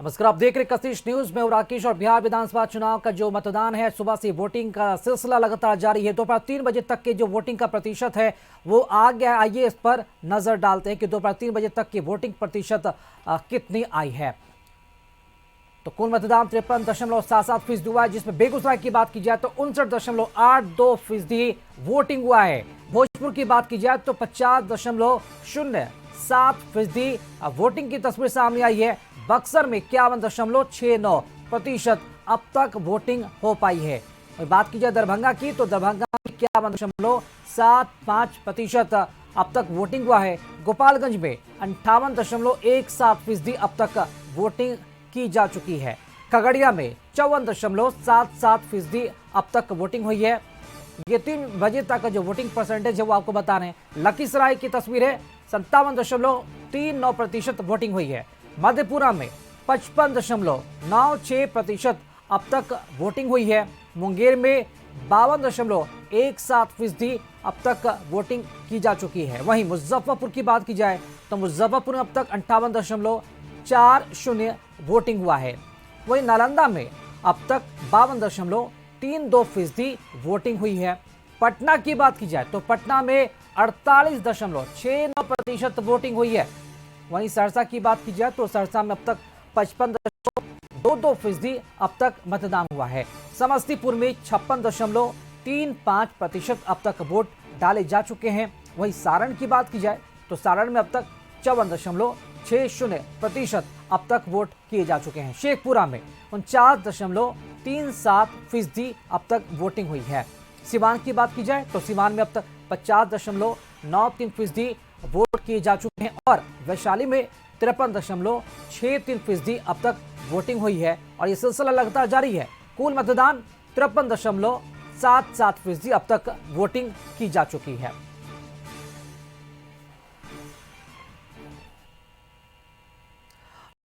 नमस्कार, आप देख रहे कशिश न्यूज में। राकेश और बिहार विधानसभा चुनाव का जो मतदान है, सुबह से वोटिंग का सिलसिला लगातार जारी है। दोपहर 3 बजे तक के जो वोटिंग का प्रतिशत है वो आ गया है। आइए इस पर नजर डालते हैं कि दोपहर 3 बजे तक की वोटिंग प्रतिशत कितनी आई है। तो कुल मतदान 53.77% हुआ है, जिसमें बेगूसराय की बात की जाए तो 59.82% वोटिंग हुआ है। भोजपुर की बात की जाए तो 50.07% वोटिंग की तस्वीर सामने आई है। बक्सर में 51.69% अब तक वोटिंग हो पाई है। और बात की जाए दरभंगा की तो दरभंगा में 51.75% अब तक वोटिंग हुआ है। गोपालगंज में 58.17% अब तक वोटिंग की जा चुकी है। खगड़िया में 54.77% अब तक वोटिंग हुई है। ये 3 बजे तक का जो वोटिंग परसेंटेज है वो आपको बता रहे हैं। लखीसराय की तस्वीर है, 57.39% वोटिंग हुई है। मधेपुरा में 55.96% अब तक वोटिंग हुई है। मुंगेर में 52.17% अब तक वोटिंग की जा चुकी है। वहीं मुजफ्फरपुर की बात की जाए तो मुजफ्फरपुर में अब तक 58.40 वोटिंग हुआ है। वहीं नालंदा में अब तक 52.32% वोटिंग हुई है। पटना की बात की जाए तो पटना में 48.69% वोटिंग हुई है। वहीं सहरसा की बात की जाए तो सहरसा में अब तक 55.22% अब तक मतदान हुआ है। समस्तीपुर में 56.35% अब तक वोट डाले जा चुके हैं। वहीं सारण की बात की जाए तो सारण में अब तक 54.60% अब तक वोट किए जा चुके हैं। शेखपुरा में 49.37% अब तक वोटिंग हुई है। सिवान की बात की जाए तो सिवान में अब तक 50.93% वोट किए जा चुके हैं और वैशाली में 53.63% अब तक वोटिंग हुई है। और ये सिलसिला लगातार जारी है। कुल मतदान 53.77% अब तक वोटिंग की जा चुकी है।